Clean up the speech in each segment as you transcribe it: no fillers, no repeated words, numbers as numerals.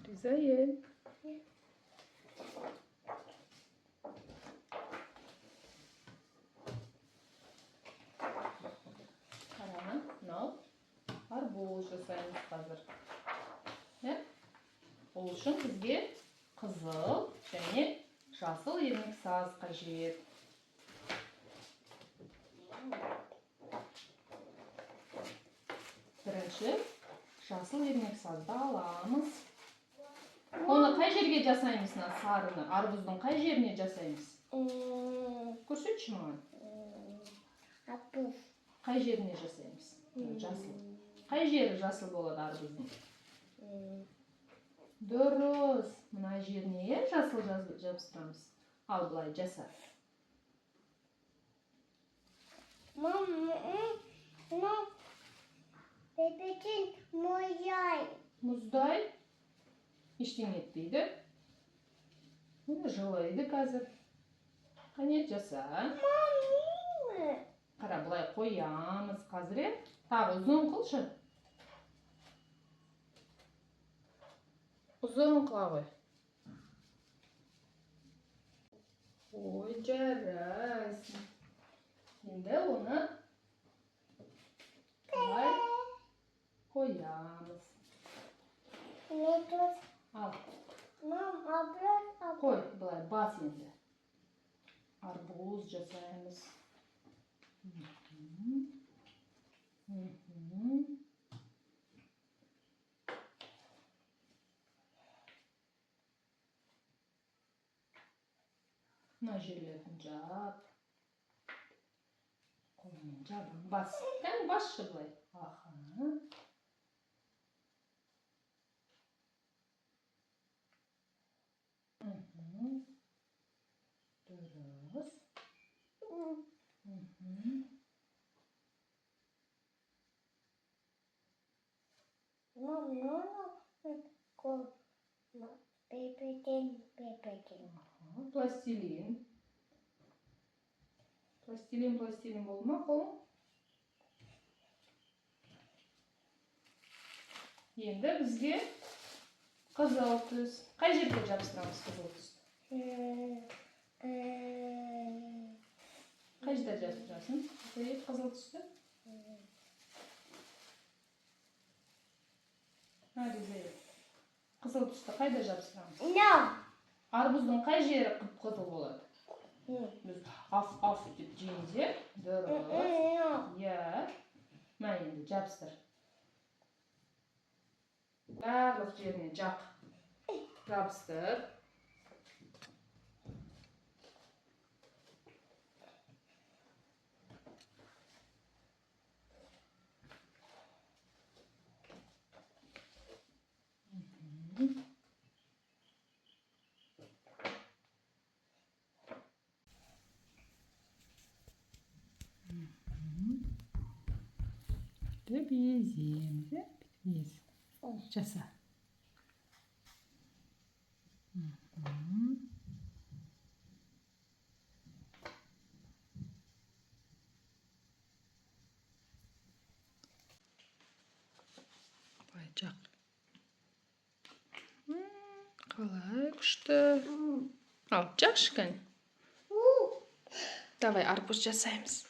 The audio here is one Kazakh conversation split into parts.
Güzel. Қараңыз, мынау қарбыз жасаймыз қазір. Ол үшін бізге қызыл және жасыл ермексаз қажет. Бірінші жасыл ермексазды аламыз. Оны қай жерге жасаймыз, сарыны? Арбуздың қай жеріне жасаймыз? Көрсетші маған. Қай жеріне жасаймыз? Жасыл. Қай жері жасыл болады арбуздың? Дұрыс. Мына жеріне жасыл жабыстырамыз. Ал былай жаса. Мұздай. Ештеңе етпейді. Жылайды қазір. Қане жаса. Қара, бұлай қоямыз қазір. Тағы ұзын қылшы. Ұзын қыла ғой. Ой, жарайсың. Енді оны бұлай қоямыз. Ал. Қой, бұлай бас енді. Арбуз жасаймыз. Мына жерлерін жап. Қолмен жабын бас. Кән басшы бұлай. Аха. Дұрыс. Пластилин. Пластилин болды ма қолың? Енді бізге қызыл түс. Қай жерге жабыстырамыз қызыл түсті? Қай жерде жабыстырасың? Қызыл түсті? Қызыл түсті қайда жабыстырамыз? Арбуздың қай жері қып-қызыл болады? Біз аф деп жейміз, дұрыс. Мә енді жабыстыр. Барлық жеріне жақ. Жабыстыр. Беземіз, без. Жаса. Бай жақ. Қалай күшті. Ал, жақшы кән. Давай арбуз жасаймыз.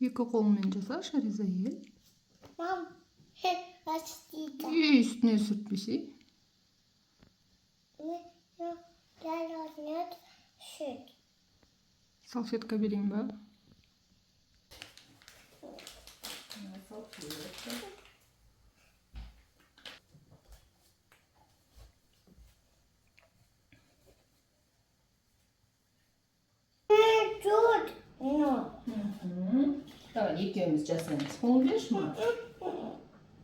Екі қолмен жасашы, Ризаел. Үстіне сүртпесе. Салфетка берейін ба? Давай, екеуміз жасаймыз. Қолын берші ма?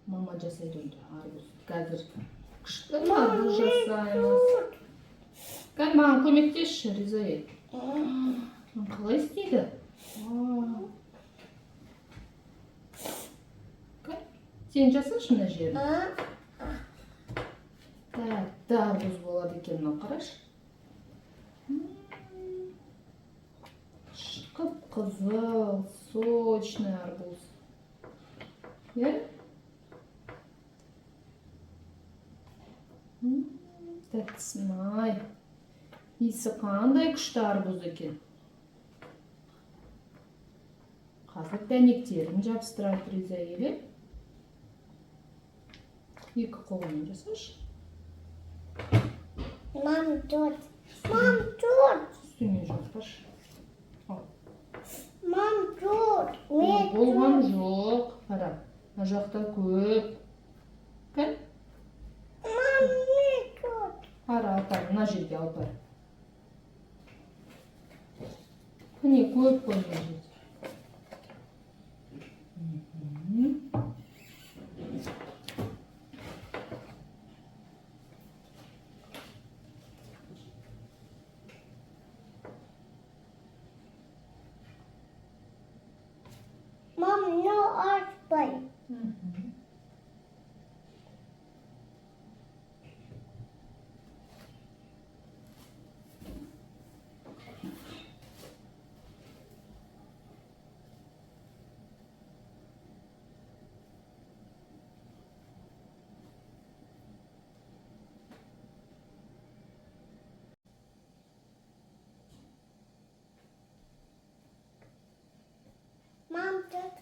Мама жасайды онда арбуз. Қазір күшті арбуз жасаймыз. Кән маған көмектесші, Ризаел. Қалай істейді? Сен жасашы мына жерін. Тәтті арбуз болады екен, мынау қарашы. Қып-қызыл, сочный арбуз. Тәттісін-ай. Иісі қандай күшті арбуз екен. Қазір дәнектерін жабыстырайық Риза еле. Екі қолымен жасашы. Мам, тут. Мам, тут. Үстіне жаппашы. Мам, тут. Болған жоқ. Қара, мына жақта көп. Кәл? Мам, не тут. Қара, апар, мына жерге алып бар. Міне көп қой мына жерде. Мам, no açpay. Мам, тут.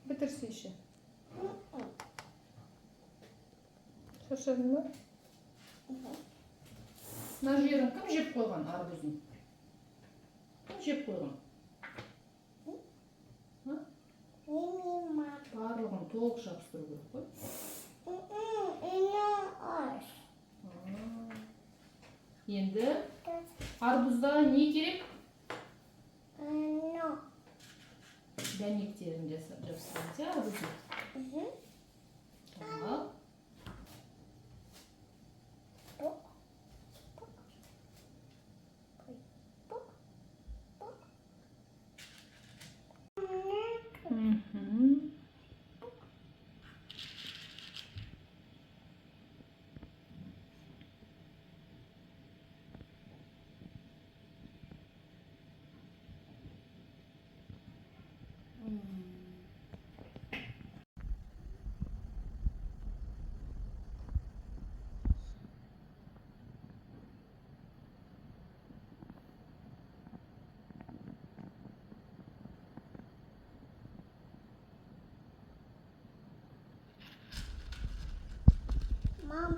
Бітірсе ще. Шаршадың ба? Мына жерін кім жеп қойған арбузын? Кім жеп қойған? Барлығын толық жабыстыру керек қой. Енді арбузда не керек? Дәнектерін жабыстырады, арбузын. Ал. Мам,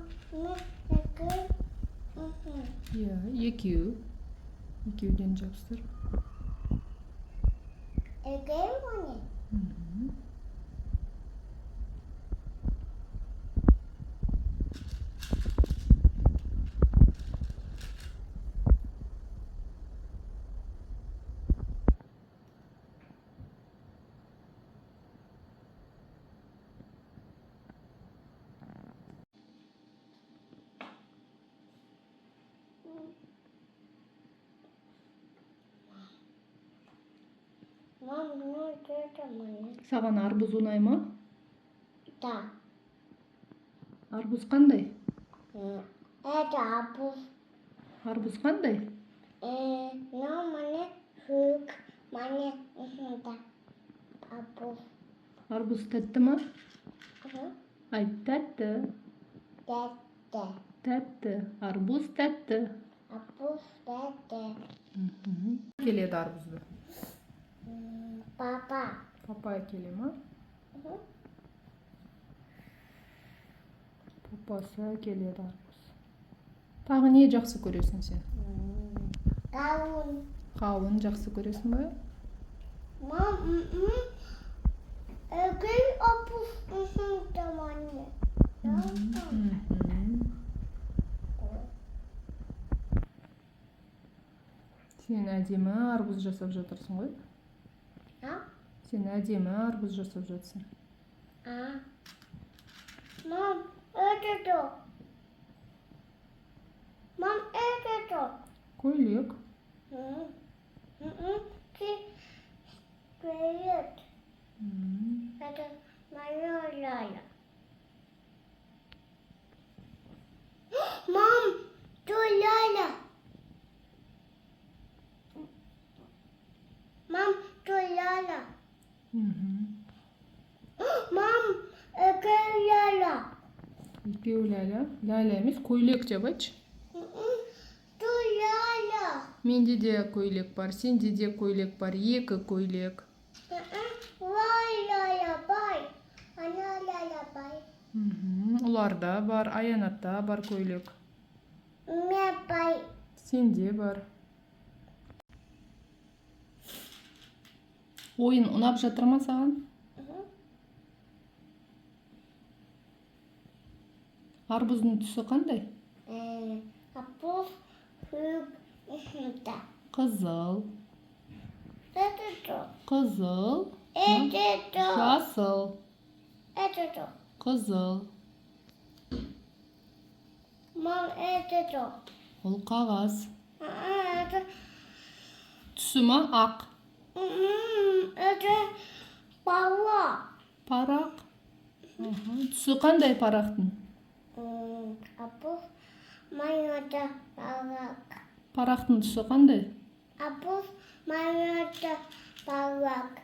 Иә, екеуден жабыстыр. Екеуіне? Мам, ну это мне. Саған арбуз ұнай ма? Да. Арбуз қандай? Это арбуз. Арбуз қандай? Ну, мне жүк. Мне да. Арбуз. Арбуз тәтті ма? Айт, тәтті. Тәтті. Тәтті. Арбуз тәтті. Арбуз тәтті. Келеді арбузды. Папа. Папа келе ма? Папасы келеді арбуз. Тағы не жақсы көресің сен? Қауын. Қауын жақсы көресің ба? Мам, әгей арбуз таманы. Сен әдемі арбуз жасап жатырсың ғой? Сен әдемі арбуз жасап жатсың. Мам, это то. Мам, это то. Көйлек. Привет. Это моя Ляля. Мам, ты Ляля. Мам, ты Ляля. Мам, это Ляля. Екеуі ләлә. Ләлә емес, көйлек деп айтшы. Ты Ляля. Менде де көйлек бар, сенде де көйлек бар, екі көйлек. Вай Ляля, бай. Ана Ляля, бай. Уларда бар, Аянатта бар көйлек. Мен бай. Сенде бар. Ойын ұнап жатыр ма саған? Арбуздың түсі қандай? Апыл, да. Қызыл. Это то. Қызыл. Это то. Жасыл. Это то. Қызыл. Мам, это то. Ол қағаз. Это... Түсі ма? Ақ. Это пала. Парақ. Түсі қандай парақтың? Апыл, майота парак. Парақтың түсі қандай? Апыл, майота парак.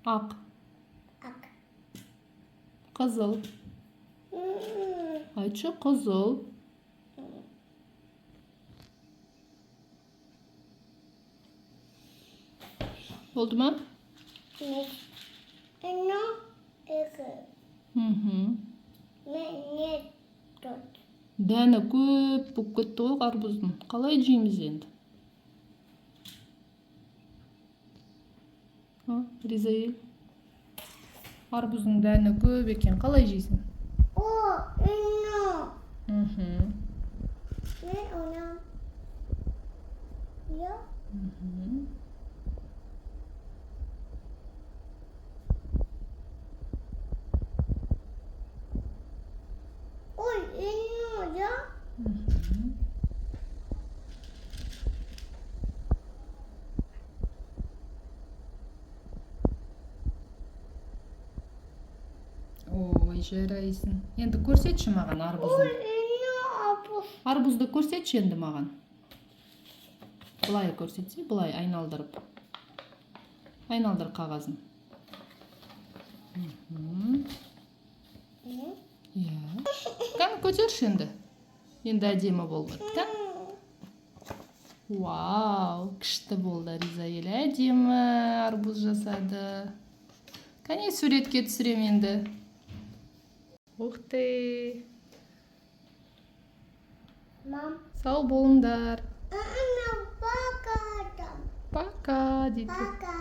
Ақ. Ак. Қызыл. Айтшы, қызыл. Болды ма? Нет. Но это. Нет тут. Дәні көп болып кетті ғой қарбыздың. Қалай жейміз енді? Ризаэль. Арбуздың дәні көп екен. Қалай жейсің? О, но. Не, она. Я? Ой, ну, я? Ой, жарайсың. Енді көрсетші маған арбузды. Ой, ну, апыл. Арбузды көрсетші енді маған. Былай көрсетсе, былай айналдырып. Айналдыр қағазын. Кәні көтерші енді. Енді әдемі болды. Вау, күшті болды Ризаэль. Әдемі арбуз жасады. Кәне суретке түсірем енді. Ух ты. Мам. Сау болыңдар. Ана, пока там. Пока дейді. Пока.